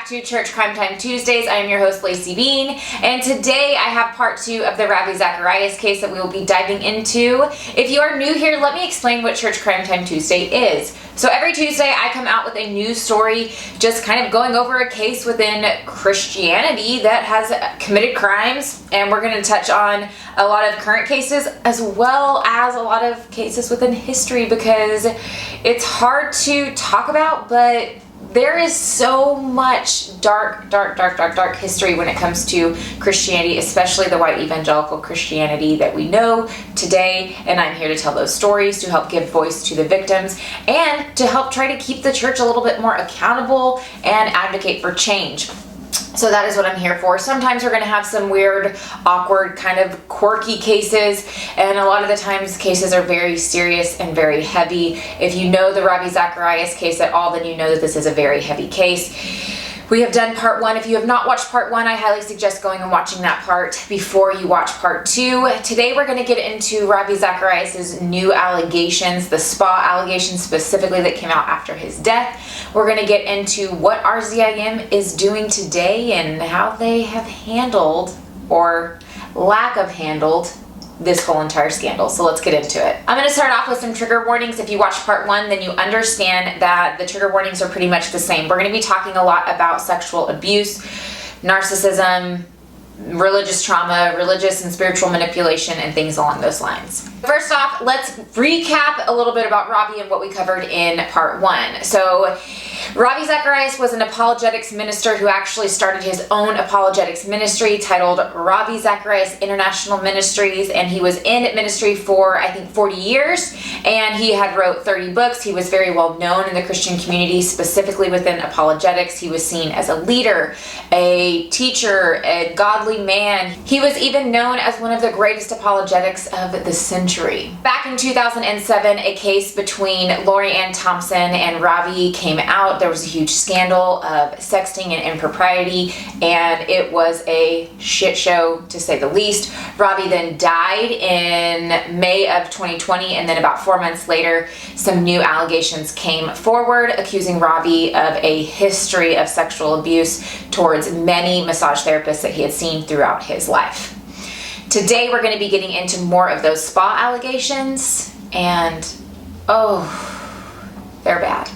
to Church Crime Time Tuesdays. I am your host, Lacey Bean, and today I have part 2 of the Ravi Zacharis case that we will be diving into. If you are new here, let me explain what Church Crime Time Tuesday is. So every Tuesday I come out with a news story, just kind of going over a case within Christianity that has committed crimes, and we're going to touch on a lot of current cases as well as a lot of cases within history, because it's hard to talk about, but there is so much dark history when it comes to Christianity, especially the white evangelical Christianity that we know today, and I'm here to tell those stories, to help give voice to the victims, and to help try to keep the church a little bit more accountable and advocate for change. So that is what I'm here for. Sometimes we're going to have some weird, awkward, kind of quirky cases, and a lot of the times cases are very serious and very heavy. If you know the Ravi Zacharis case at all, then you know that this is a very heavy case. We have done part 1. If you have not watched part 1, I highly suggest going and watching that part before you watch part 2. Today we're going to get into Ravi Zacharis' new allegations, the spa allegations specifically that came out after his death. We're going to get into what RZIM is doing today and how they have handled, or lack of handled, this whole entire scandal. So let's get into it. I'm going to start off with some trigger warnings. If you watched part 1, then you understand that the trigger warnings are pretty much the same. We're going to be talking a lot about sexual abuse, narcissism, religious trauma, religious and spiritual manipulation, and things along those lines. First off, let's recap a little bit about Ravi and what we covered in part 1. So Ravi Zacharis was an apologetics minister who actually started his own apologetics ministry titled Ravi Zacharis International Ministries, and he was in ministry for I think 40 years, and he had wrote 30 books. He was very well known in the Christian community, specifically within apologetics. He was seen as a leader, a teacher, a godly man. He was even known as one of the greatest apologetics of the century. Back in 2007, a case between Lori Ann Thompson and Ravi came out. There was a huge scandal of sexting and impropriety, and it was a shit show to say the least. Ravi then died in May of 2020, and then about 4 months later, some new allegations came forward accusing Ravi of a history of sexual abuse towards many massage therapists that he had seen throughout his life. Today we're going to be getting into more of those spa allegations, and oh, they're bad.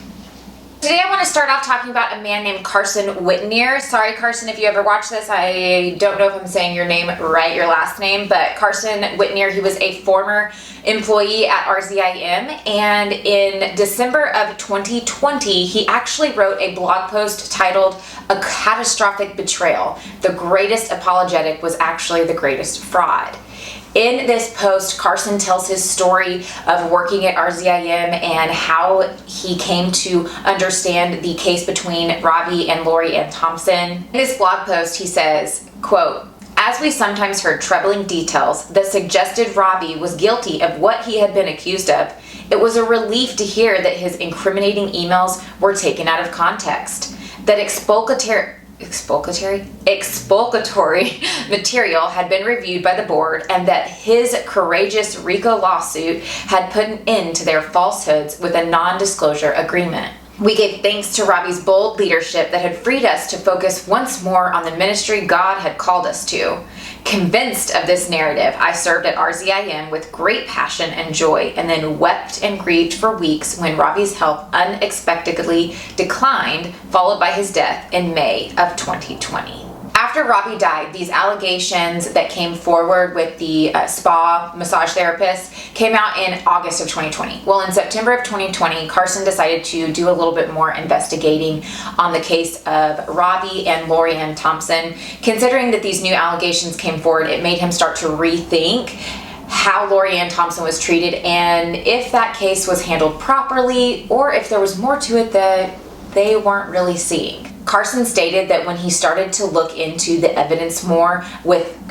Today I want to start off talking about a man named Carson Whitner. Sorry, Carson, if you ever watch this, I don't know if I'm saying your name right, your last name, but Carson Whitner, he was a former employee at RZIM, and in December of 2020, he actually wrote a blog post titled "A Catastrophic Betrayal. The Greatest Apologetic Was Actually the Greatest Fraud." In this post, Carson tells his story of working at RZIM and how he came to understand the case between Ravi and Lori Ann Thompson. In this blog post, he says, quote, "As we sometimes heard troubling details that suggested Ravi was guilty of what he had been accused of, it was a relief to hear that his incriminating emails were taken out of context, that exculpatory material had been reviewed by the board, and that his courageous RICO lawsuit had put an end to their falsehoods with a non-disclosure agreement. We gave thanks to Ravi's bold leadership that had freed us to focus once more on the ministry God had called us to. Convinced of this narrative, I served at RZIM with great passion and joy, and then wept and grieved for weeks when Ravi's health unexpectedly declined, followed by his death in May of 2020. After Ravi died, these allegations that came forward with the spa massage therapist came out in August of 2020. Well, in September of 2020, Carson decided to do a little bit more investigating on the case of Ravi and Lori Ann Thompson. Considering that these new allegations came forward, it made him start to rethink how Lori Ann Thompson was treated, and if that case was handled properly, or if there was more to it that they weren't really seeing. Carson stated that when he started to look into the evidence more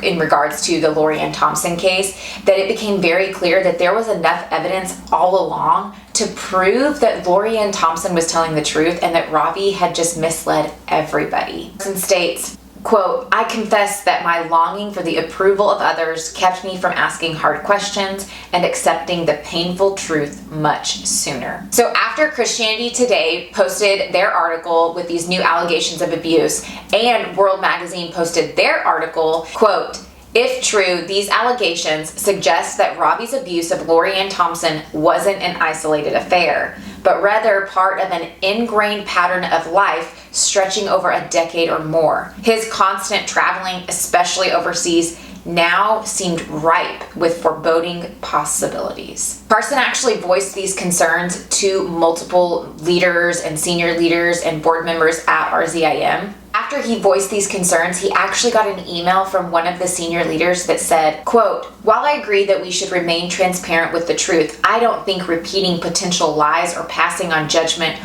in regards to the Lori Ann Thompson case, that it became very clear that there was enough evidence all along to prove that Lori Ann Thompson was telling the truth and that Ravi had just misled everybody. Carson states, Quote, I confess that my longing for the approval of others kept me from asking hard questions and accepting the painful truth much sooner. So after Christianity Today posted their article with these new allegations of abuse, and World Magazine posted their article, quote, if true, these allegations suggest that Ravi's abuse of Lori Ann Thompson wasn't an isolated affair, but rather part of an ingrained pattern of life stretching over a decade or more. His constant traveling, especially overseas, now seemed ripe with foreboding possibilities. Carson actually voiced these concerns to multiple leaders and senior leaders and board members at RZIM. After he voiced these concerns, he actually got an email from one of the senior leaders that said, quote, while I agree that we should remain transparent with the truth, I don't think repeating potential lies or passing on judgment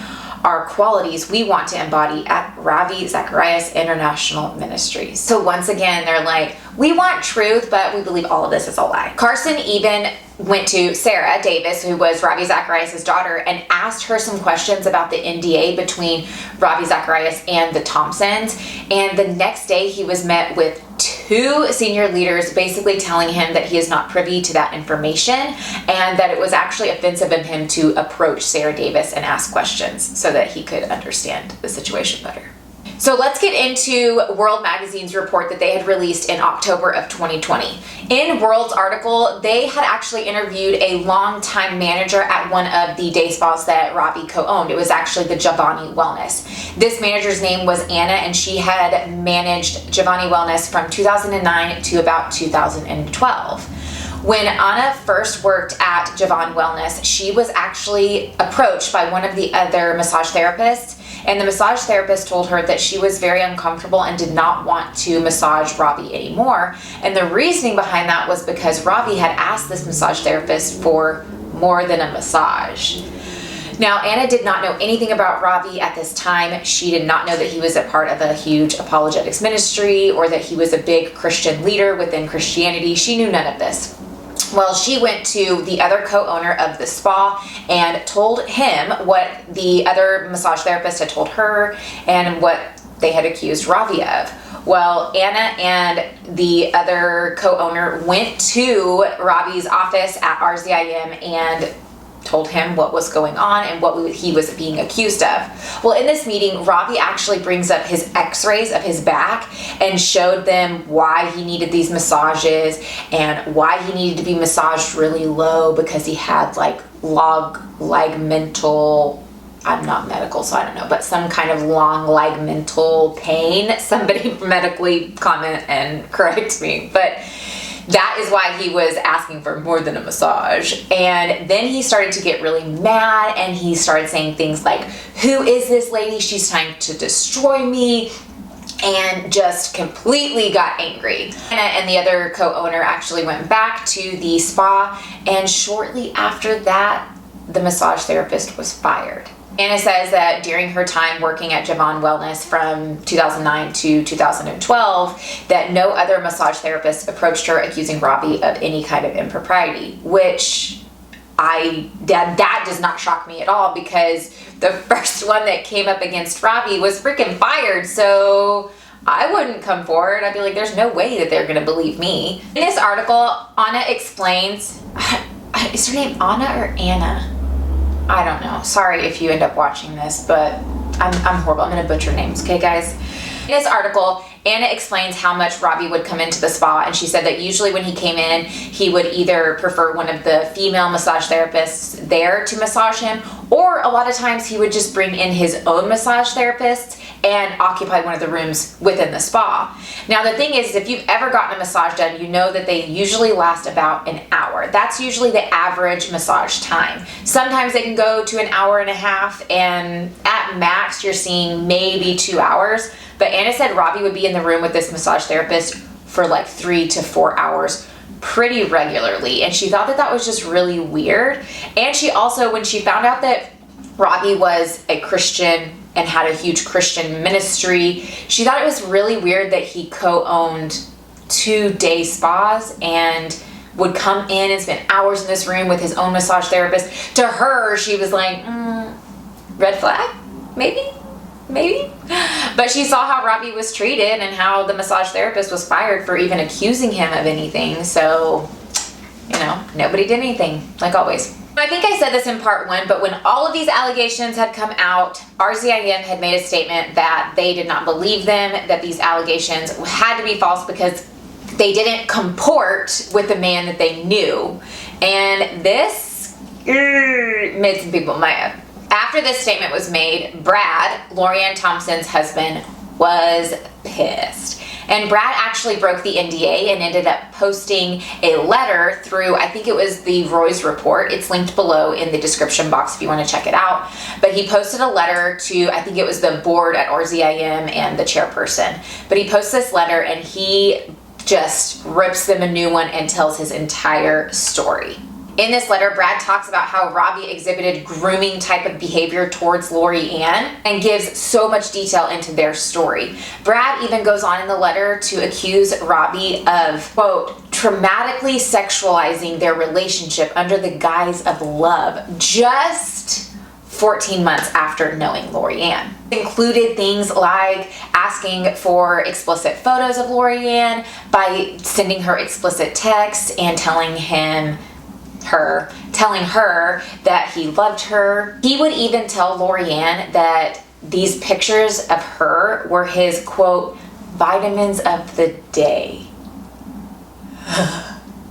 are qualities we want to embody at Ravi Zacharis International Ministries. So once again, they're like, we want truth, but we believe all of this is a lie. Carson even went to Sarah Davis, who was Ravi Zacharis' daughter, and asked her some questions about the NDA between Ravi Zacharis and the Thompsons. And the next day he was met with two senior leaders basically telling him that he is not privy to that information and that it was actually offensive of him to approach Sarah Davis and ask questions so that he could understand the situation better. So let's get into World Magazine's report that they had released in October of 2020. In World's article, they had actually interviewed a longtime manager at one of the day spas that Ravi co-owned. It was actually the Giovanni Wellness. This manager's name was Anna, and she had managed Giovanni Wellness from 2009 to about 2012. When Anna first worked at Giovanni Wellness, she was actually approached by one of the other massage therapists, and the massage therapist told her that she was very uncomfortable and did not want to massage Ravi anymore. And the reasoning behind that was because Ravi had asked this massage therapist for more than a massage. Now, Anna did not know anything about Ravi at this time. She did not know that he was a part of a huge apologetics ministry or that he was a big Christian leader within Christianity. She knew none of this. Well, she went to the other co-owner of the spa and told him what the other massage therapist had told her and what they had accused Ravi of. Well, Anna and the other co-owner went to Ravi's office at RZIM and told him what was going on and what he was being accused of. Well, in this meeting, Ravi actually brings up his x-rays of his back and showed them why he needed these massages and why he needed to be massaged really low because he had like ligamental, I'm not medical, so I don't know, but some kind of long ligamental pain. Somebody medically comment and correct me, but that is why he was asking for more than a massage. And then he started to get really mad and he started saying things like, who is this lady? She's trying to destroy me. And just completely got angry. Anna and the other co-owner actually went back to the spa, and shortly after that, the massage therapist was fired. Anna says that during her time working at Giovanni Wellness from 2009 to 2012, that no other massage therapist approached her accusing Ravi of any kind of impropriety, which that does not shock me at all because the first one that came up against Ravi was freaking fired. So I wouldn't come forward. I'd be like, there's no way that they're going to believe me. In this article, Anna explains, is her name Anna or Anna? I don't know. Sorry if you end up watching this, but I'm horrible. I'm going to butcher names. Okay, guys? In this article, Anna explains how much Ravi would come into the spa, and she said that usually when he came in, he would either prefer one of the female massage therapists there to massage him, or a lot of times he would just bring in his own massage therapist and occupy one of the rooms within the spa. Now, the thing is, if you've ever gotten a massage done, you know that they usually last about an hour. That's usually the average massage time. Sometimes they can go to an hour and a half, and at max, you're seeing maybe 2 hours. But Anna said Ravi would be in the room with this massage therapist for like 3 to 4 hours pretty regularly. And she thought that that was just really weird. And she also, when she found out that Ravi was a Christian and had a huge Christian ministry, she thought it was really weird that he co-owned 2 day spas and would come in and spend hours in this room with his own massage therapist. To her, she was like, red flag, maybe? maybe. But she saw how Ravi was treated and how the massage therapist was fired for even accusing him of anything. So, nobody did anything, like always. I think I said this in part 1, but when all of these allegations had come out, RZIM had made a statement that they did not believe them, that these allegations had to be false because they didn't comport with the man that they knew. And this made some people mad. After this statement was made, Brad, Lorianne Thompson's husband, was pissed. And Brad actually broke the NDA and ended up posting a letter through, I think it was the Roy's report. It's linked below in the description box if you want to check it out. But he posted a letter to, I think it was the board at RZIM and the chairperson. But he posts this letter and he just rips them a new one and tells his entire story. In this letter, Brad talks about how Ravi exhibited grooming type of behavior towards Lorianne and gives so much detail into their story. Brad even goes on in the letter to accuse Ravi of, quote, traumatically sexualizing their relationship under the guise of love just 14 months after knowing Lorianne. Included things like asking for explicit photos of Lorianne by sending her explicit texts and telling her that he loved her. He would even tell Lorianne that these pictures of her were his, quote, vitamins of the day.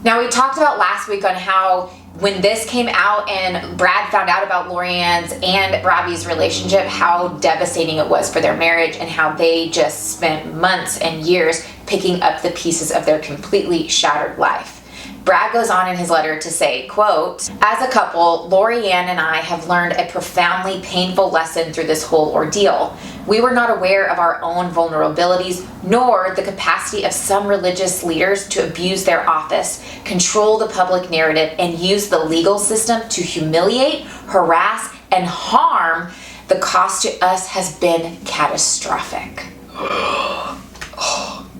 Now, we talked about last week on how when this came out and Brad found out about Lorianne's and Ravi's relationship, how devastating it was for their marriage and how they just spent months and years picking up the pieces of their completely shattered life. Brad goes on in his letter to say, quote, as a couple, Lorianne and I have learned a profoundly painful lesson through this whole ordeal. We were not aware of our own vulnerabilities, nor the capacity of some religious leaders to abuse their office, control the public narrative, and use the legal system to humiliate, harass, and harm. The cost to us has been catastrophic.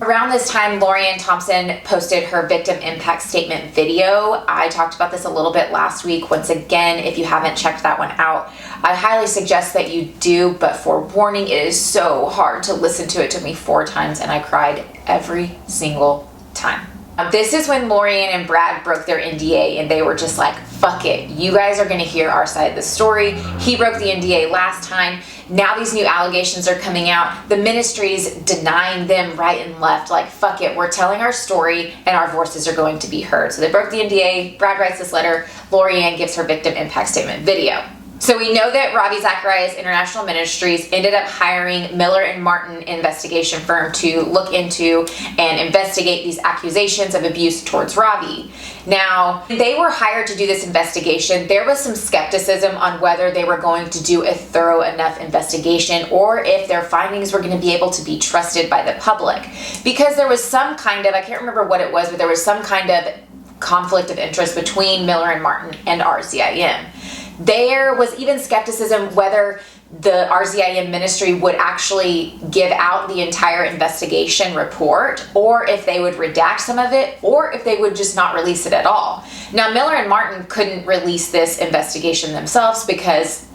Around this time, Lorianne Thompson posted her victim impact statement video. I talked about this a little bit last week. Once again, if you haven't checked that one out, I highly suggest that you do, but for warning, it is so hard to listen to. It took me 4 times and I cried every single time. This is when Lorianne and Brad broke their NDA and they were just like, fuck it. You guys are going to hear our side of the story. He broke the NDA last time. Now these new allegations are coming out. The ministry's denying them right and left. Like, fuck it. We're telling our story and our voices are going to be heard. So they broke the NDA. Brad writes this letter. Lorianne gives her victim impact statement video. So we know that Ravi Zacharis International Ministries ended up hiring Miller and Martin investigation firm to look into and investigate these accusations of abuse towards Ravi. Now, they were hired to do this investigation. There was some skepticism on whether they were going to do a thorough enough investigation or if their findings were going to be able to be trusted by the public. Because there was some kind of, I can't remember what it was, but there was some kind of conflict of interest between Miller and Martin and RZIM. There was even skepticism whether the RZIM ministry would actually give out the entire investigation report or if they would redact some of it or if they would just not release it at all. Now, Miller and Martin couldn't release this investigation themselves because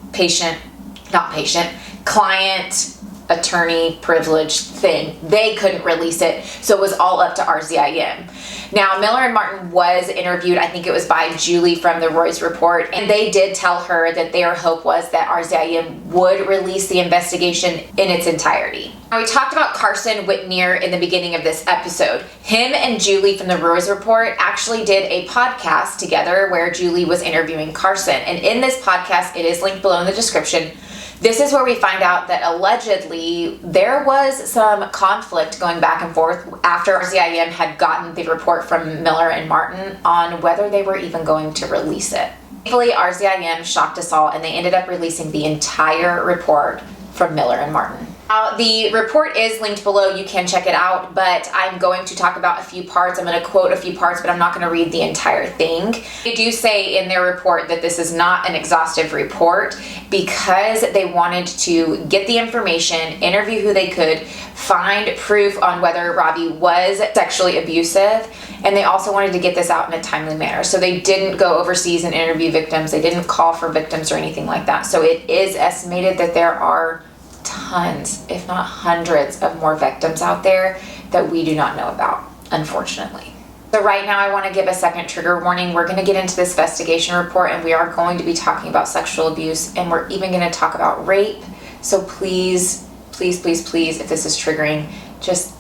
client, attorney privilege thing, they couldn't release it, so it was all up to RZIM. Now, Miller and Martin was interviewed, I think it was by Julie from the Roy's report, and they did tell her that their hope was that RZIM would release the investigation in its entirety. Now, we talked about Carson Whitner in the beginning of this episode. Him and Julie from the Roy's report actually did a podcast together where Julie was interviewing Carson, and in this podcast, it is linked below in the description. This is where we find out that allegedly there was some conflict going back and forth after RZIM had gotten the report from Miller and Martin on whether they were even going to release it. Thankfully, RZIM shocked us all and they ended up releasing the entire report from Miller and Martin. Now, the report is linked below. You can check it out, but I'm going to talk about a few parts. I'm going to quote a few parts, but I'm not going to read the entire thing. They do say in their report that this is not an exhaustive report because they wanted to get the information, interview who they could, find proof on whether Ravi was sexually abusive, and they also wanted to get this out in a timely manner. So they didn't go overseas and interview victims. They didn't call for victims or anything like that. So it is estimated that there are tons tons, if not hundreds of more victims out there that we do not know about, unfortunately. So right now I want to give a second trigger warning. We're going to get into this investigation report, and we are going to be talking about sexual abuse, and we're even going to talk about rape. So please, please, please, please, if this is triggering, just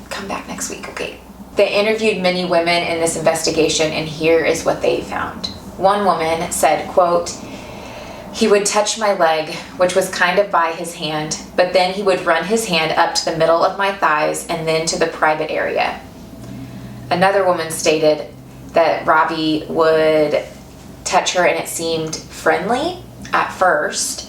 come back next week, okay? They interviewed many women in this investigation, and here is what they found. One woman said, quote, "He would touch my leg, which was kind of by his hand, but then he would run his hand up to the middle of my thighs and then to the private area." Another woman stated that Ravi would touch her and it seemed friendly at first.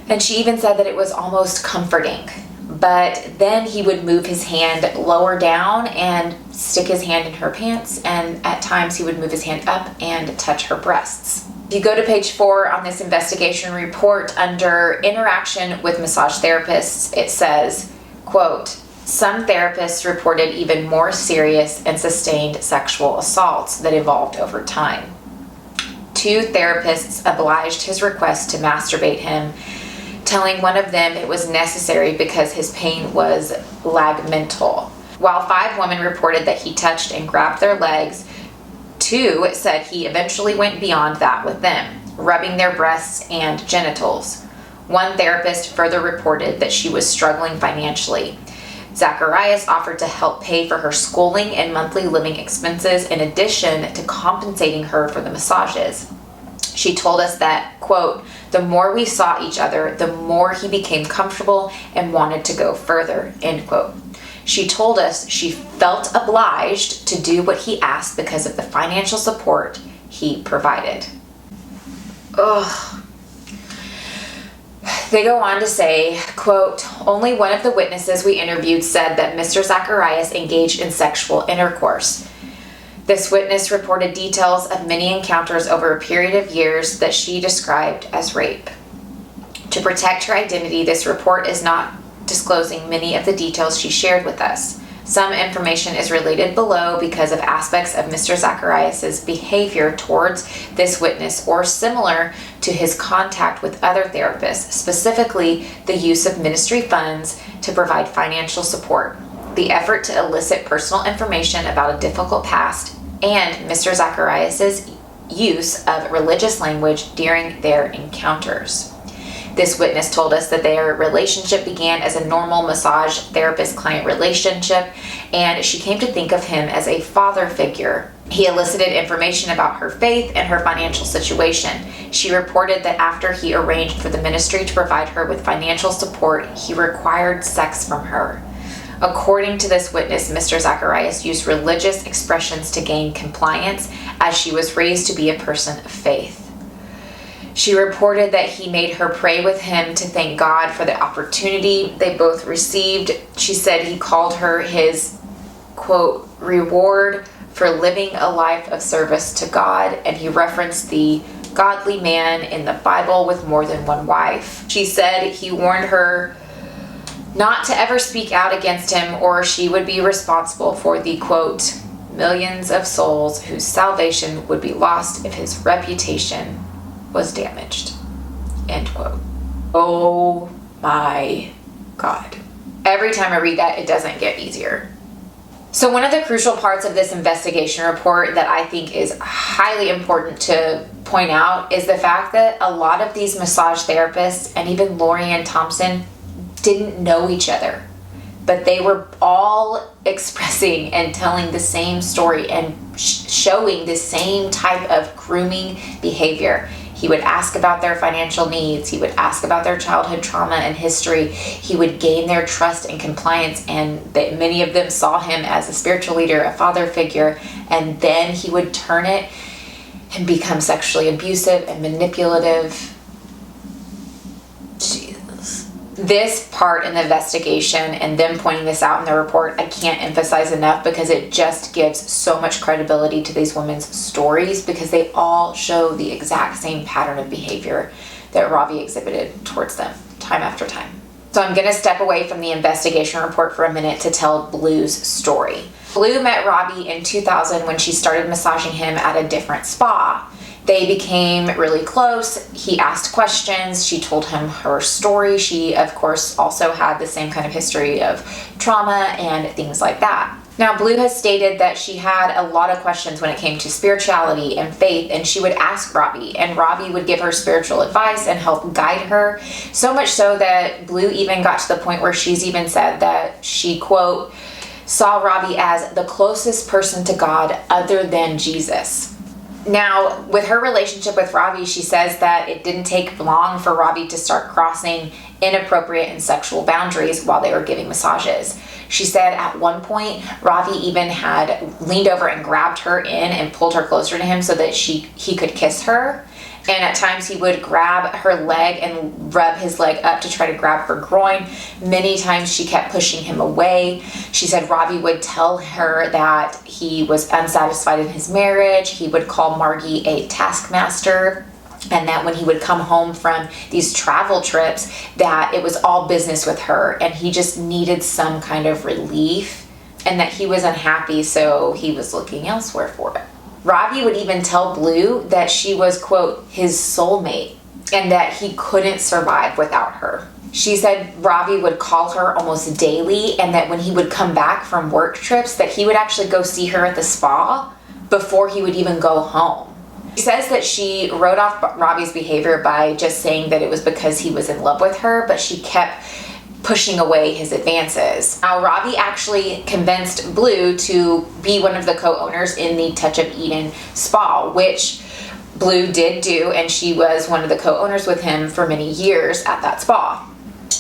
And she even said that it was almost comforting. But then he would move his hand lower down and stick his hand in her pants, and at times he would move his hand up and touch her breasts. If you go to page 4 on this investigation report, under interaction with massage therapists, it says, quote, "Some therapists reported even more serious and sustained sexual assaults that evolved over time. 2 therapists obliged his request to masturbate him, telling one of them it was necessary because his pain was lagmental. While 5 women reported that he touched and grabbed their legs, 2 said he eventually went beyond that with them, rubbing their breasts and genitals. One therapist further reported that she was struggling financially. Zacharis offered to help pay for her schooling and monthly living expenses in addition to compensating her for the massages. She told us that, quote, "The more we saw each other, the more he became comfortable and wanted to go further," end quote. She told us she felt obliged to do what he asked because of the financial support he provided. Ugh. They go on to say, quote, "Only one of the witnesses we interviewed said that Mr. Zacharis engaged in sexual intercourse. This witness reported details of many encounters over a period of years that she described as rape. To protect her identity, this report is not disclosing many of the details she shared with us. Some information is related below because of aspects of Mr. Zacharis' behavior towards this witness or similar to his contact with other therapists, specifically the use of ministry funds to provide financial support, the effort to elicit personal information about a difficult past, and Mr. Zacharis' use of religious language during their encounters." This witness told us that their relationship began as a normal massage therapist-client relationship, and she came to think of him as a father figure. He elicited information about her faith and her financial situation. She reported that after he arranged for the ministry to provide her with financial support, he required sex from her. According to this witness, Mr. Zacharis used religious expressions to gain compliance, as she was raised to be a person of faith. She reported that he made her pray with him to thank God for the opportunity they both received. She said he called her his, quote, "reward for living a life of service to God," and he referenced the godly man in the Bible with more than one wife. She said he warned her not to ever speak out against him or she would be responsible for the, quote, "millions of souls whose salvation would be lost if his reputation was damaged," end quote. Oh my God. Every time I read that, it doesn't get easier. So one of the crucial parts of this investigation report that I think is highly important to point out is the fact that a lot of these massage therapists and even Lori and Thompson didn't know each other, but they were all expressing and telling the same story and showing the same type of grooming behavior. He would ask about their financial needs. He would ask about their childhood trauma and history. He would gain their trust and compliance, and that many of them saw him as a spiritual leader, a father figure, and then he would turn it and become sexually abusive and manipulative. Jesus. This part in the investigation and them pointing this out in the report, I can't emphasize enough because it just gives so much credibility to these women's stories because they all show the exact same pattern of behavior that Ravi exhibited towards them time after time. So I'm going to step away from the investigation report for a minute to tell Blue's story. Blue met Ravi in 2000 when she started massaging him at a different spa. They became really close. He asked questions. She told him her story. She, of course, also had the same kind of history of trauma and things like that. Now, Blue has stated that she had a lot of questions when it came to spirituality and faith, and she would ask Ravi, and Ravi would give her spiritual advice and help guide her. So much so that Blue even got to the point where she's even said that she, quote, saw Ravi as the closest person to God other than Jesus. Now, with her relationship with Ravi, she says that it didn't take long for Ravi to start crossing inappropriate and sexual boundaries while they were giving massages. She said at one point, Ravi even had leaned over and grabbed her in and pulled her closer to him so that he could kiss her. And at times he would grab her leg and rub his leg up to try to grab her groin. Many times she kept pushing him away. She said Ravi would tell her that he was unsatisfied in his marriage. He would call Margie a taskmaster. And that when he would come home from these travel trips, that it was all business with her and he just needed some kind of relief and that he was unhappy, so he was looking elsewhere for it. Ravi would even tell Blue that she was, quote, his soulmate and that he couldn't survive without her. She said Ravi would call her almost daily and that when he would come back from work trips that he would actually go see her at the spa before he would even go home. She says that she wrote off Ravi's behavior by just saying that it was because he was in love with her, but she kept pushing away his advances. Now, Ravi actually convinced Blue to be one of the co-owners in the Touch of Eden spa, which Blue did do, and she was one of the co-owners with him for many years at that spa.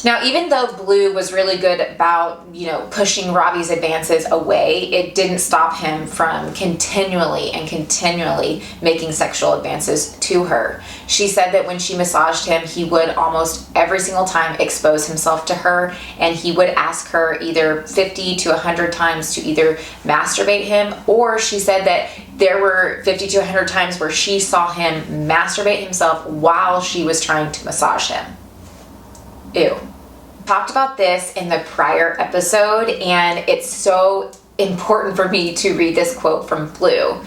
Now, even though Blue was really good about, pushing Ravi's advances away, it didn't stop him from continually making sexual advances to her. She said that when she massaged him, he would almost every single time expose himself to her, and he would ask her either 50 to 100 times to either masturbate him, or she said that there were 50 to 100 times where she saw him masturbate himself while she was trying to massage him. Ew. Talked about this in the prior episode, and it's so important for me to read this quote from Blue.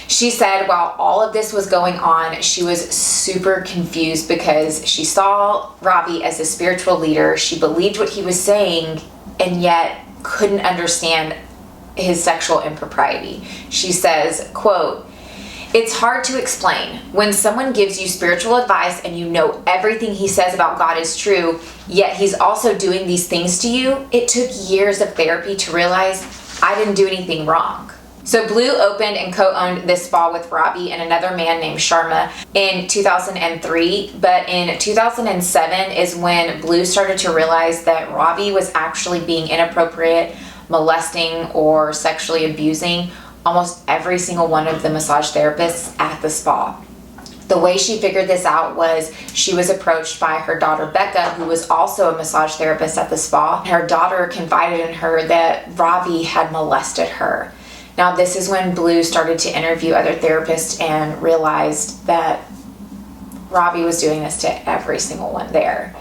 She said while all of this was going on, she was super confused because she saw Ravi as a spiritual leader. She believed what he was saying and yet couldn't understand his sexual impropriety. She says, quote, "It's hard to explain. When someone gives you spiritual advice and you know everything he says about God is true, yet he's also doing these things to you, it took years of therapy to realize I didn't do anything wrong." So Blue opened and co-owned this spa with Ravi and another man named Sharma in 2003, but in 2007 is when Blue started to realize that Ravi was actually being inappropriate, molesting, or sexually abusing almost every single one of the massage therapists at the spa. The way she figured this out was she was approached by her daughter Becca, who was also a massage therapist at the spa. Her daughter confided in her that Ravi had molested her. Now, this is when Blue started to interview other therapists and realized that Ravi was doing this to every single one there.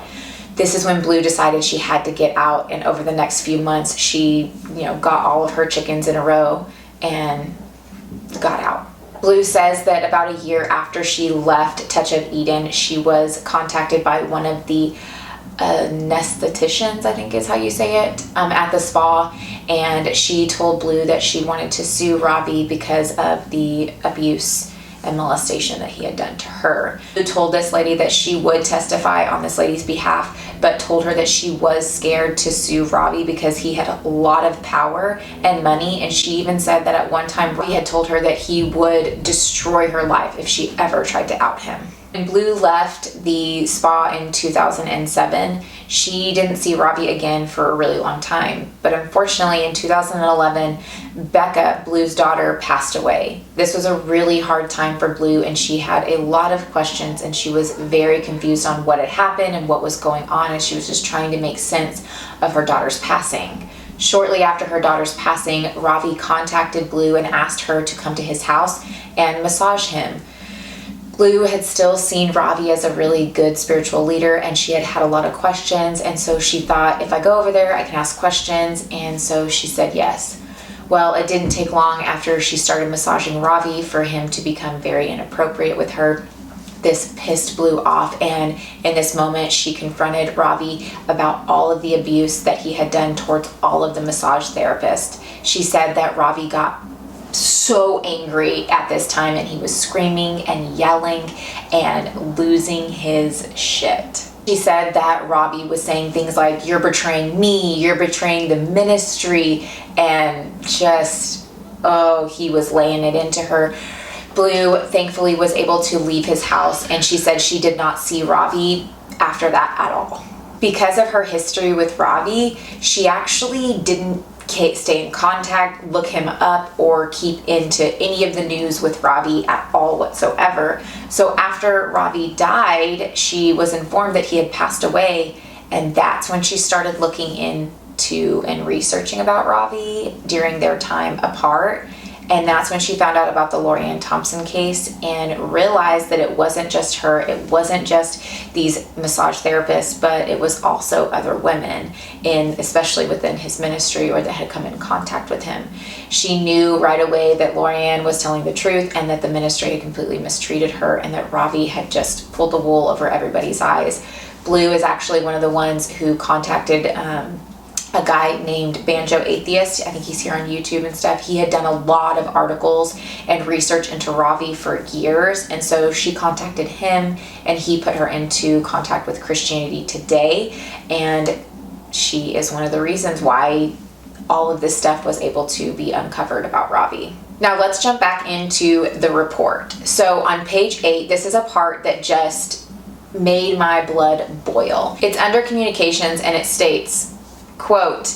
This is when Blue decided she had to get out, and over the next few months, she, got all of her chickens in a row and got out. Blue says that about a year after she left Touch of Eden, she was contacted by one of the anestheticians, I think is how you say it, at the spa, and she told Blue that she wanted to sue Ravi because of the abuse and molestation that he had done to her. Blue told this lady that she would testify on this lady's behalf, but told her that she was scared to sue Ravi because he had a lot of power and money, and she even said that at one time Ravi had told her that he would destroy her life if she ever tried to out him. When Blue left the spa in 2007, she didn't see Ravi again for a really long time. But unfortunately, in 2011, Becca, Blue's daughter, passed away. This was a really hard time for Blue, and she had a lot of questions, and she was very confused on what had happened and what was going on, and she was just trying to make sense of her daughter's passing. Shortly after her daughter's passing, Ravi contacted Blue and asked her to come to his house and massage him. Blue had still seen Ravi as a really good spiritual leader, and she had a lot of questions, and so she thought, if I go over there, I can ask questions, and so she said yes. Well, it didn't take long after she started massaging Ravi for him to become very inappropriate with her. This pissed Blue off, and in this moment she confronted Ravi about all of the abuse that he had done towards all of the massage therapists. She said that Ravi got so angry at this time, and he was screaming and yelling and losing his shit. She said that Ravi was saying things like, "You're betraying me, you're betraying the ministry," and just, oh, he was laying it into her. Blue thankfully was able to leave his house, and she said she did not see Ravi after that at all. Because of her history with Ravi, she actually didn't stay in contact, look him up, or keep into any of the news with Ravi at all whatsoever. So after Ravi died, she was informed that he had passed away, and that's when she started looking into and researching about Ravi during their time apart. And that's when she found out about the Lori-Ann Thompson case and realized that it wasn't just her, it wasn't just these massage therapists, but it was also other women, especially within his ministry or that had come in contact with him. She knew right away that Lori-Ann was telling the truth and that the ministry had completely mistreated her and that Ravi had just pulled the wool over everybody's eyes. Blue is actually one of the ones who contacted a guy named Banjo Atheist. I think he's here on YouTube and stuff. He had done a lot of articles and research into Ravi for years, and so she contacted him, and he put her into contact with Christianity Today, and she is one of the reasons why all of this stuff was able to be uncovered about Ravi. Now let's jump back into the report. So on page 8, this is a part that just made my blood boil. It's under communications, and it states, quote,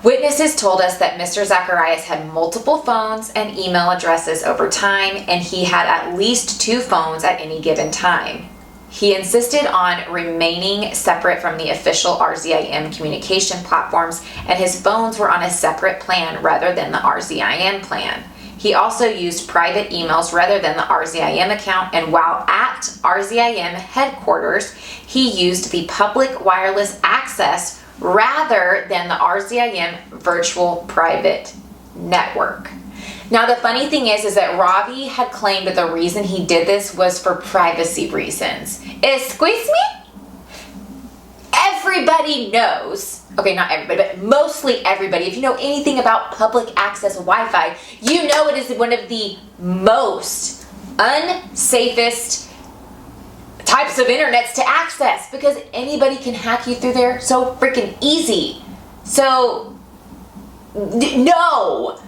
"Witnesses told us that Mr. Zacharis had multiple phones and email addresses over time, and he had at least 2 phones at any given time. He insisted on remaining separate from the official RZIM communication platforms, and his phones were on a separate plan rather than the RZIM plan. He also used private emails rather than the RZIM account, and while at RZIM headquarters, he used the public wireless access rather than the RZIM virtual private network." Now the funny thing is that Ravi had claimed that the reason he did this was for privacy reasons. Excuse me? Everybody knows, okay, not everybody, but mostly everybody, if you know anything about public access Wi-Fi, you know it is one of the most unsafest types of internets to access, because anybody can hack you through there so freaking easy. So, no.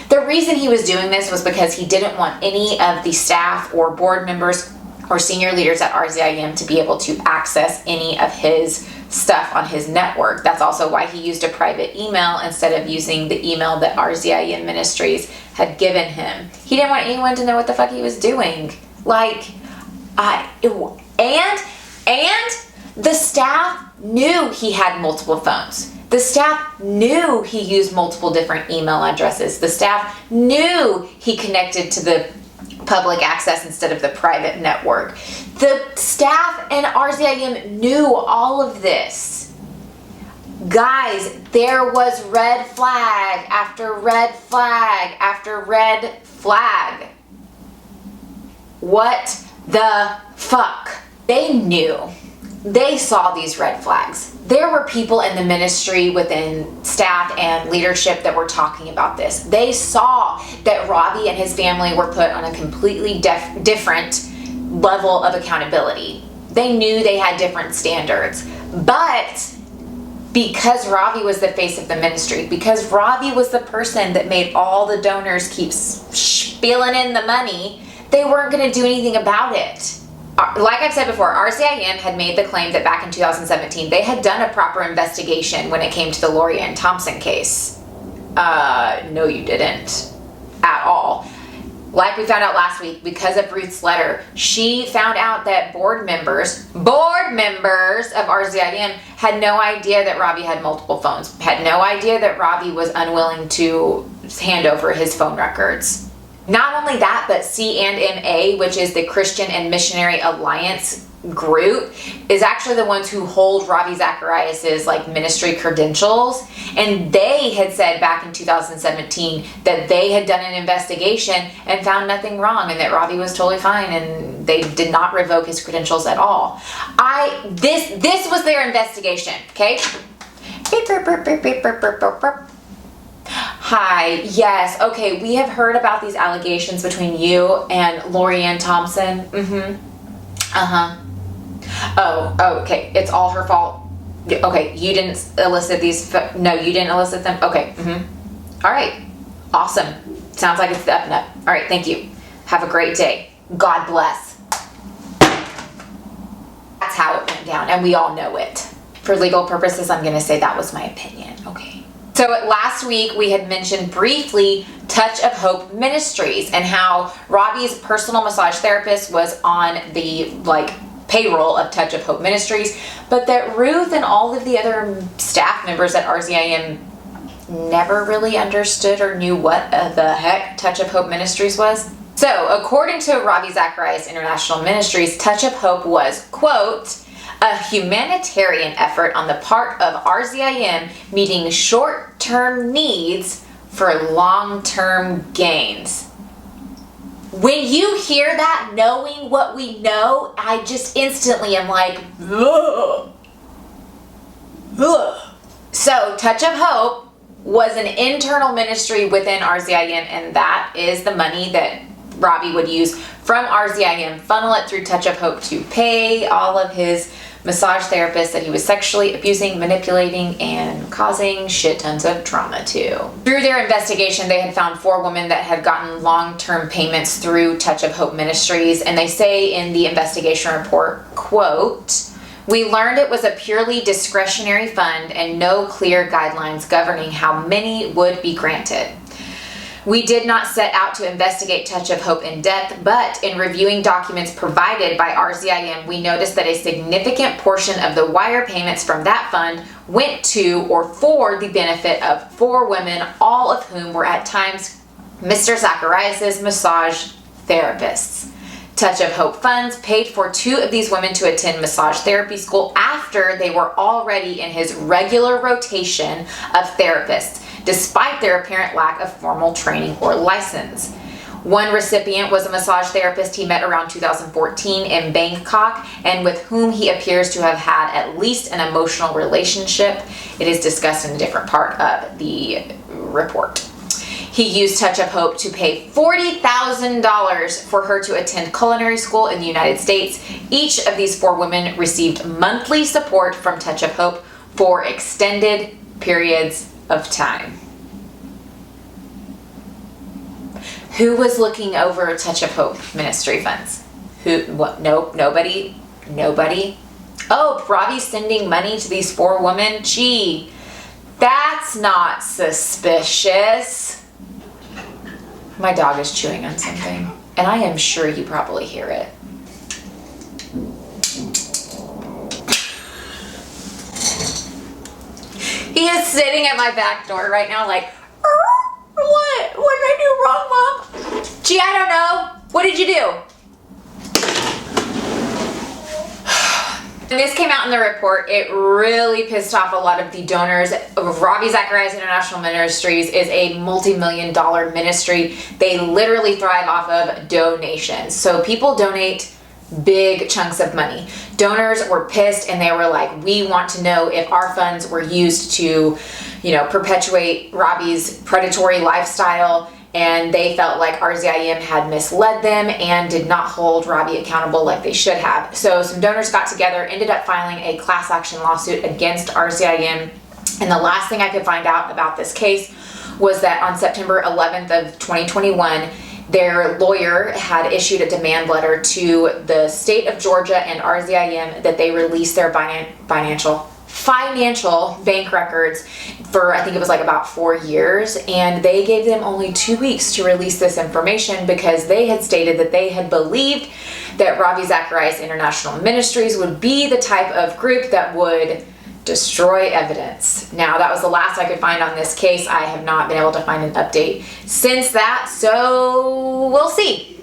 The reason he was doing this was because he didn't want any of the staff or board members or senior leaders at RZIM to be able to access any of his stuff on his network. That's also why he used a private email instead of using the email that RZIM Ministries had given him. He didn't want anyone to know what the fuck he was doing. And the staff knew he had multiple phones. The staff knew he used multiple different email addresses. The staff knew he connected to the public access instead of the private network. The staff and RZIM knew all of this. Guys, there was red flag after red flag after red flag. What the fuck? They knew. They saw these red flags. There were people in the ministry within staff and leadership that were talking about this. They saw that Ravi and his family were put on a completely different level of accountability. They knew they had different standards. But because Ravi was the face of the ministry, because Ravi was the person that made all the donors keep spilling in the money, they weren't going to do anything about it. Like I've said before, RZIM had made the claim that back in 2017 they had done a proper investigation when it came to the Lori-Ann Thompson case. No, you didn't at all. Like we found out last week, because of Ruth's letter, she found out that board members of RZIM had no idea that Ravi had multiple phones, had no idea that Ravi was unwilling to hand over his phone records. Not only that, but C&MA, which is the Christian and Missionary Alliance group is actually the ones who hold Ravi Zacharias's like ministry credentials, and they had said back in 2017 that they had done an investigation and found nothing wrong and that Ravi was totally fine and they did not revoke his credentials at all. This was their investigation, okay? Hi, yes, okay, we have heard about these allegations between you and Lorianne Thompson. Oh, okay, it's all her fault. Okay, you didn't elicit these, no, you didn't elicit them? Okay, all right, awesome. Sounds like it's the up and up. All right, thank you. Have a great day. God bless. That's how it went down, and we all know it. For legal purposes, I'm gonna say that was my opinion, okay? So last week we had mentioned briefly Touch of Hope Ministries and how Ravi's personal massage therapist was on the payroll of Touch of Hope Ministries, but that Ruth and all of the other staff members at RZIM never really understood or knew what the heck Touch of Hope Ministries was. So according to Ravi Zacharias International Ministries, Touch of Hope was, quote, a humanitarian effort on the part of RZIM meeting short-term needs for long-term gains. When you hear that, knowing what we know, I just instantly am like, ugh. Ugh. So Touch of Hope was an internal ministry within RZIM, and that is the money that Ravi would use from RZIM, funnel it through Touch of Hope to pay all of his massage therapists that he was sexually abusing, manipulating, and causing shit tons of trauma to. Through their investigation, they had found 4 women that had gotten long-term payments through Touch of Hope Ministries, and they say in the investigation report, quote, we learned it was a purely discretionary fund and no clear guidelines governing how many would be granted. We did not set out to investigate Touch of Hope in depth, but in reviewing documents provided by RZIM, we noticed that a significant portion of the wire payments from that fund went to or for the benefit of 4 women, all of whom were at times Mr. Zacharias' massage therapists. Touch of Hope funds paid for 2 of these women to attend massage therapy school after they were already in his regular rotation of therapists, despite their apparent lack of formal training or license. One recipient was a massage therapist he met around 2014 in Bangkok and with whom he appears to have had at least an emotional relationship. It is discussed in a different part of the report. He used Touch of Hope to pay $40,000 for her to attend culinary school in the United States. Each of these 4 women received monthly support from Touch of Hope for extended periods of time. Who was looking over Touch of Hope ministry funds? Who? What? Nope. Nobody. Oh, Ravi's sending money to these 4 women? Gee, that's not suspicious. My dog is chewing on something, and I am sure you probably hear it. He is sitting at my back door right now like, what? What did I do wrong, Mom? Gee, I don't know. What did you do? When this came out in the report, it really pissed off a lot of the donors. Ravi Zacharias International Ministries is a multi-million-dollar ministry. They literally thrive off of donations. So people donate big chunks of money. Donors were pissed and they were like, we want to know if our funds were used to, perpetuate Ravi's predatory lifestyle, and they felt like RZIM had misled them and did not hold Ravi accountable like they should have. So some donors got together, ended up filing a class action lawsuit against RZIM, and the last thing I could find out about this case was that on September 11th of 2021, their lawyer had issued a demand letter to the state of Georgia and RZIM that they release their financial bank records for, I think it was about 4 years, and they gave them only 2 weeks to release this information because they had stated that they had believed that Ravi Zacharias International Ministries would be the type of group that would destroy evidence. Now, that was the last I could find on this case. I have not been able to find an update since that, so we'll see.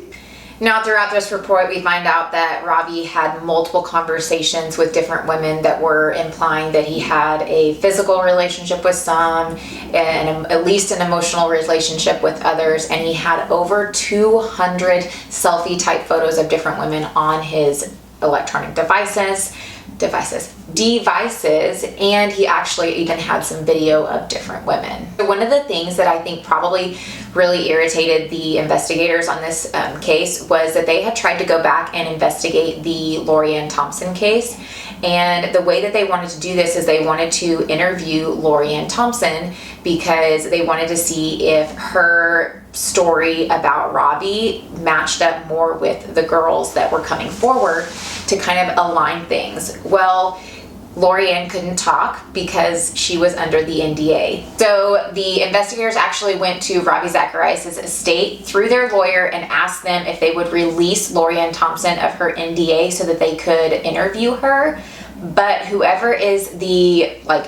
Now, throughout this report, we find out that Ravi had multiple conversations with different women that were implying that he had a physical relationship with some and at least an emotional relationship with others, and he had over 200 selfie-type photos of different women on his electronic devices, and he actually even had some video of different women. One of the things that I think probably really irritated the investigators on this case was that they had tried to go back and investigate the Lori Thompson case, and the way that they wanted to do this is they wanted to interview Lori Thompson because they wanted to see if her story about Ravi matched up more with the girls that were coming forward to kind of align things. Well, Lori couldn't talk because she was under the NDA. So the investigators actually went to Ravi Zacharis' estate through their lawyer and asked them if they would release Lori Thompson of her NDA so that they could interview her. But whoever is the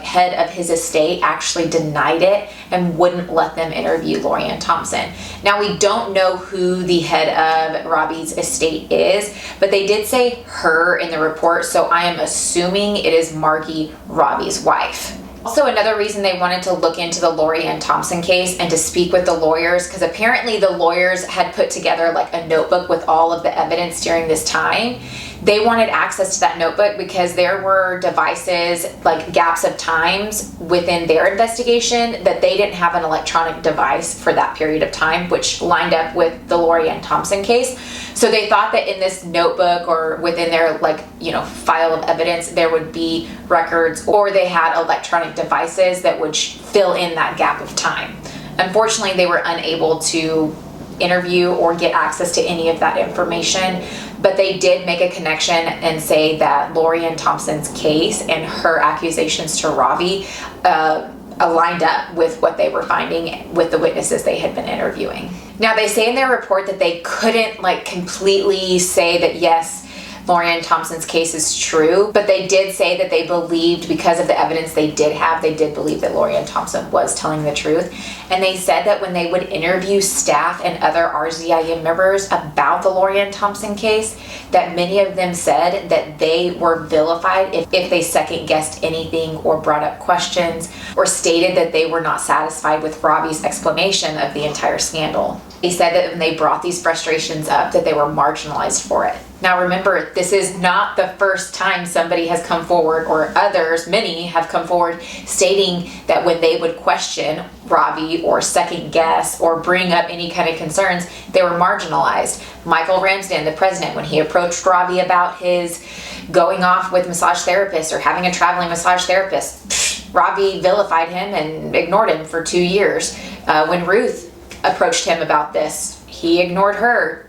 head of his estate actually denied it and wouldn't let them interview Lori Thompson. Now, we don't know who the head of Ravi's estate is, but they did say her in the report, so I am assuming it is Margie, Ravi's wife. Also, another reason they wanted to look into the Lori Thompson case and to speak with the lawyers, because apparently the lawyers had put together a notebook with all of the evidence during this time. They wanted access to that notebook because there were devices, gaps of times within their investigation that they didn't have an electronic device for that period of time, which lined up with the Lori Thompson case. So they thought that in this notebook or within their file of evidence, there would be records, or they had electronic devices that would fill in that gap of time. Unfortunately, they were unable to interview or get access to any of that information, but they did make a connection and say that Lori Thompson's case and her accusations to Ravi aligned up with what they were finding with the witnesses they had been interviewing. Now, they say in their report that they couldn't completely say that yes, Lori Thompson's case is true, but they did say that they believed, because of the evidence they did have, they did believe that Lori Thompson was telling the truth. And they said that when they would interview staff and other RZIM members about the Lori Thompson case, that many of them said that they were vilified if they second-guessed anything or brought up questions or stated that they were not satisfied with Ravi's explanation of the entire scandal. They said that when they brought these frustrations up, that they were marginalized for it. Now remember, this is not the first time somebody has come forward, or others, many have come forward, stating that when they would question Ravi or second guess or bring up any kind of concerns, they were marginalized. Michael Ramsden, the president, when he approached Ravi about his going off with massage therapists or having a traveling massage therapist, Ravi vilified him and ignored him for 2 years. When Ruth approached him about this, he ignored her.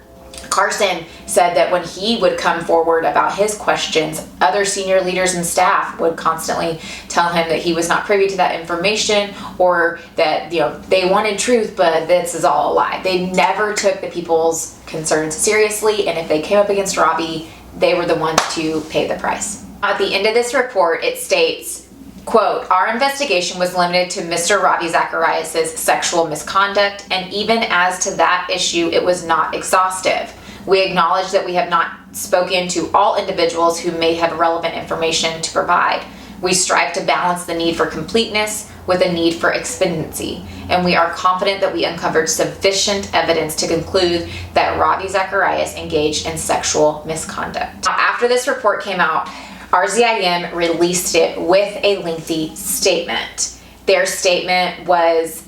Carson said that when he would come forward about his questions, other senior leaders and staff would constantly tell him that he was not privy to that information, or that they wanted truth, but this is all a lie. They never took the people's concerns seriously, and if they came up against Ravi, they were the ones to pay the price. At the end of this report, it states, quote, "Our investigation was limited to Mr. Ravi Zacharis' sexual misconduct, and even as to that issue, it was not exhaustive. We acknowledge that we have not spoken to all individuals who may have relevant information to provide. We strive to balance the need for completeness with a need for expediency, and we are confident that we uncovered sufficient evidence to conclude that Ravi Zacharis engaged in sexual misconduct." Now, after this report came out, RZIM released it with a lengthy statement. Their statement was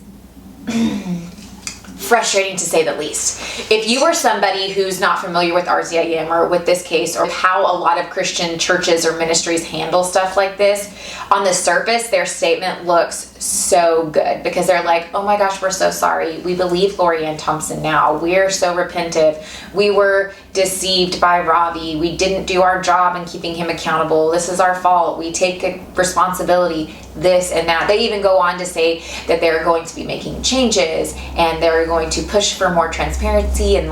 frustrating to say the least. If you are somebody who's not familiar with RZIM or with this case, or how a lot of Christian churches or ministries handle stuff like this, on the surface, their statement looks so good because they're like, oh my gosh, we're so sorry. We believe Lori Thompson now. We are so repentant. We were deceived by Ravi. We didn't do our job in keeping him accountable. This is our fault. We take responsibility, this and that. They even go on to say that they're going to be making changes and they're going to push for more transparency and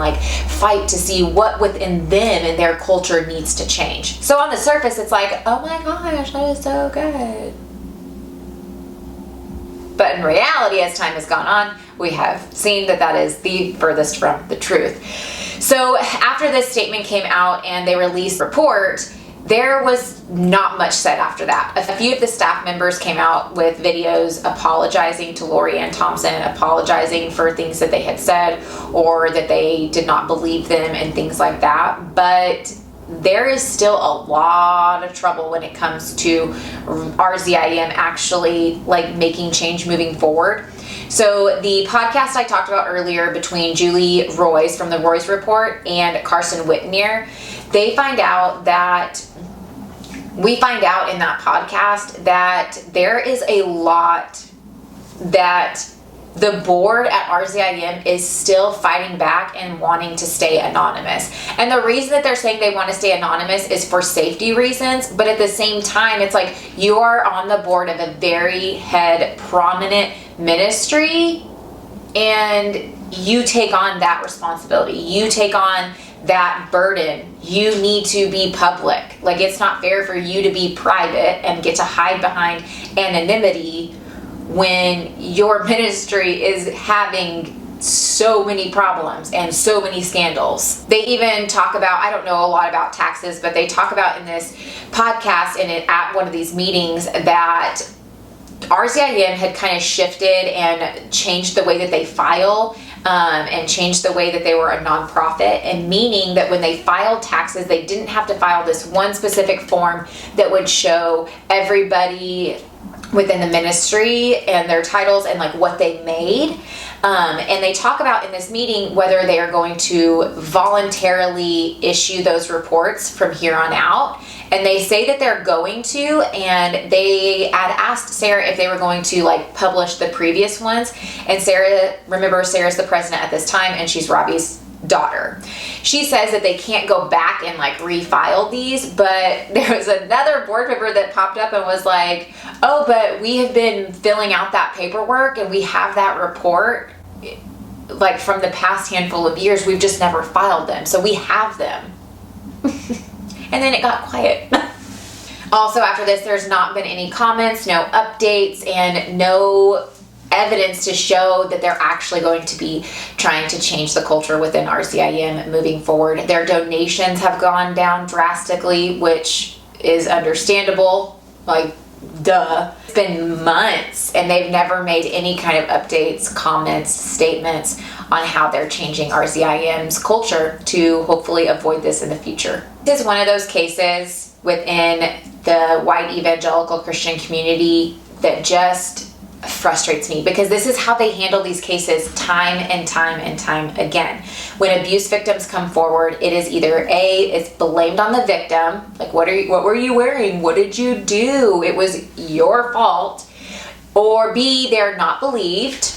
fight to see what within them and their culture needs to change. So on the surface, it's like, oh my gosh, that is so good. But in reality, as time has gone on, we have seen that that is the furthest from the truth. So after this statement came out and they released a report, there was not much said after that. A few of the staff members came out with videos apologizing to Lori Ann Thompson, apologizing for things that they had said or that they did not believe them and things like that. But there is still a lot of trouble when it comes to RZIM actually like making change moving forward. So the podcast I talked about earlier between Julie Royce from the Royce Report and Carson Whitner, we find out in that podcast that there is a lot that the board at RZIM is still fighting back and wanting to stay anonymous. And the reason that they're saying they want to stay anonymous is for safety reasons, but at the same time, it's like you are on the board of a very prominent ministry and you take on that responsibility. You take on that burden. You need to be public. Like, it's not fair for you to be private and get to hide behind anonymity when your ministry is having so many problems and so many scandals. They even talk about, I don't know a lot about taxes, but they talk about in this podcast and at one of these meetings that RZIM had kind of shifted and changed the way that they file and changed the way that they were a nonprofit, and meaning that when they filed taxes, they didn't have to file this one specific form that would show everybody within the ministry and their titles and like what they made. And they talk about in this meeting whether they are going to voluntarily issue those reports from here on out. And they say that they're going to, and they had asked Sarah if they were going to like publish the previous ones. And Sarah, remember, Sarah's the president at this time and she's Ravi's daughter. She says that they can't go back and like refile these, but there was another board member that popped up and was like, oh, but we have been filling out that paperwork and we have that report like from the past handful of years. We've just never filed them, so we have them. And then it got quiet. Also, after this, there's not been any comments, no updates, and no evidence to show that they're actually going to be trying to change the culture within RZIM moving forward. Their donations have gone down drastically, which is understandable. Like, duh. It's been months and they've never made any kind of updates, comments, statements on how they're changing RZIM's culture to hopefully avoid this in the future. This is one of those cases within the white evangelical Christian community that just frustrates me, because this is how they handle these cases time and time and time again. When abuse victims come forward, it is either A, it's blamed on the victim, like what were you wearing? What did you do? It was your fault. Or B, they're not believed.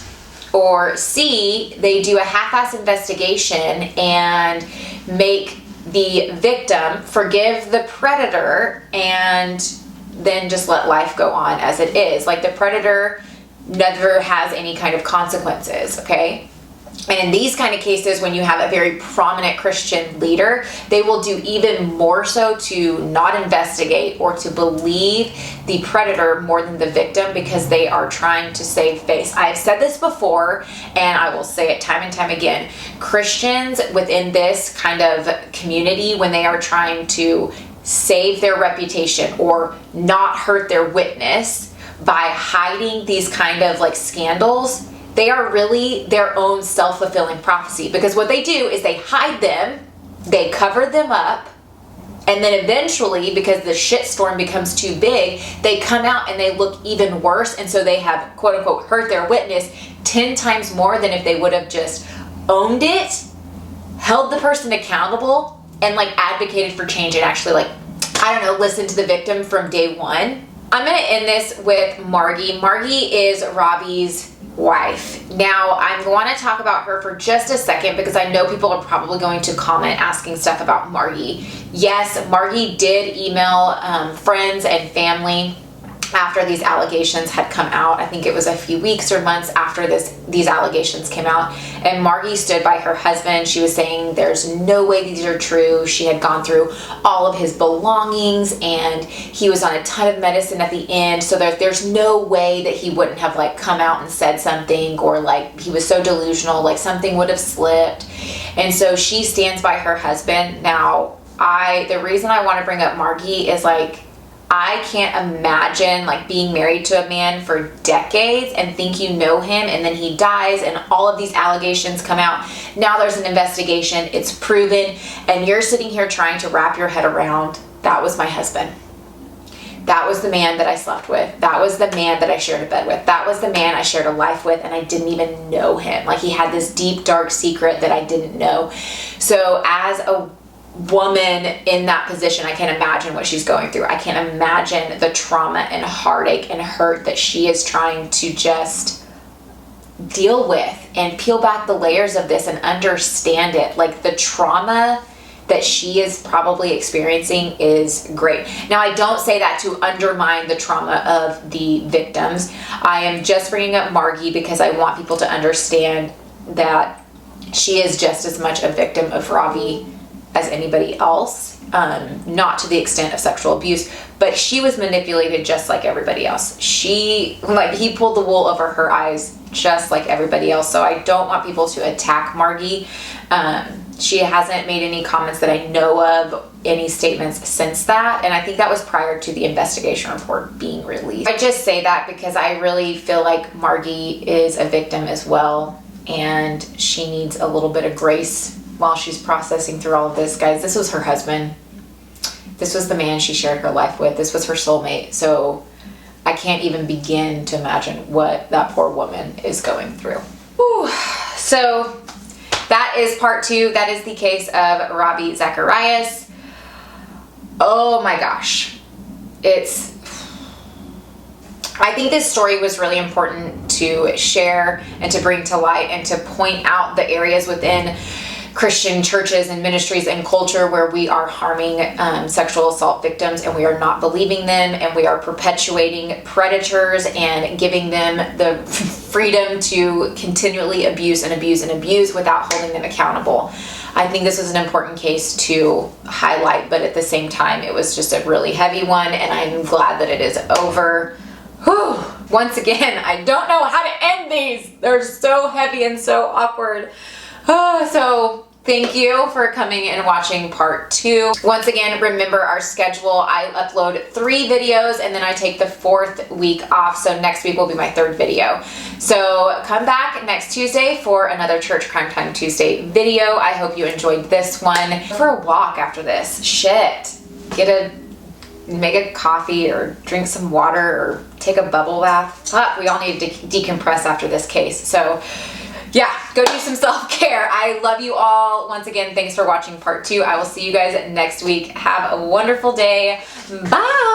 Or C, they do a half-ass investigation and make the victim forgive the predator and then just let life go on as it is. Like, the predator never has any kind of consequences, okay? And in these kind of cases, when you have a very prominent Christian leader, they will do even more so to not investigate or to believe the predator more than the victim, because they are trying to save face. I've said this before, and I will say it time and time again. Christians within this kind of community, when they are trying to save their reputation or not hurt their witness by hiding these kind of like scandals, they are really their own self-fulfilling prophecy, because what they do is they hide them, they cover them up, and then eventually, because the shitstorm becomes too big, they come out and they look even worse, and so they have quote unquote hurt their witness 10 times more than if they would have just owned it, held the person accountable, and like advocated for change and actually like, I don't know, listen to the victim from day one. I'm going to end this with Margie. Margie is Robbie's wife. Now, I'm going to talk about her for just a second because I know people are probably going to comment asking stuff about Margie. Yes, Margie did email friends and family after these allegations had come out. I think it was a few weeks or months after these allegations came out, and Margie stood by her husband. She was saying there's no way these are true. She had gone through all of his belongings, and he was on a ton of medicine at the end, so there's no way that he wouldn't have like come out and said something, or like he was so delusional, like something would have slipped. And so she stands by her husband. Now, the reason I want to bring up Margie is like, I can't imagine like being married to a man for decades and think you know him, and then he dies and all of these allegations come out. Now there's an investigation, it's proven, and you're sitting here trying to wrap your head around, that was my husband. That was the man that I slept with. That was the man that I shared a bed with. That was the man I shared a life with, and I didn't even know him. Like, he had this deep, dark secret that I didn't know. So as a woman in that position, I can't imagine what she's going through. I can't imagine the trauma and heartache and hurt that she is trying to just deal with and peel back the layers of this and understand it. Like, the trauma that she is probably experiencing is great. Now, I don't say that to undermine the trauma of the victims. I am just bringing up Margie because I want people to understand that she is just as much a victim of Ravi as anybody else, not to the extent of sexual abuse, but she was manipulated just like everybody else. He pulled the wool over her eyes just like everybody else. So I don't want people to attack Margie. She hasn't made any comments that I know of, any statements since that, and I think that was prior to the investigation report being released. I just say that because I really feel like Margie is a victim as well, and she needs a little bit of grace while she's processing through all of this. Guys, this was her husband. This was the man she shared her life with. This was her soulmate. So I can't even begin to imagine what that poor woman is going through. Whew. So that is part 2. That is the case of Ravi Zacharis. Oh my gosh. I think this story was really important to share and to bring to light and to point out the areas within Christian churches and ministries and culture where we are harming sexual assault victims, and we are not believing them, and we are perpetuating predators and giving them the freedom to continually abuse and abuse and abuse without holding them accountable. I think this was an important case to highlight, but at the same time, it was just a really heavy one, and I'm glad that it is over. Whew. Once again, I don't know how to end these. They're so heavy and so awkward. So thank you for coming and watching part 2. Once again, remember our schedule. I upload 3 videos and then I take the 4th week off. So next week will be my 3rd video. So come back next Tuesday for another Church Crime Time Tuesday video. I hope you enjoyed this one. Go for a walk after this. Shit. Make a coffee or drink some water or take a bubble bath. We all need to decompress after this case. So yeah, go do some self-care. I love you all. Once again, thanks for watching part 2. I will see you guys next week. Have a wonderful day. Bye.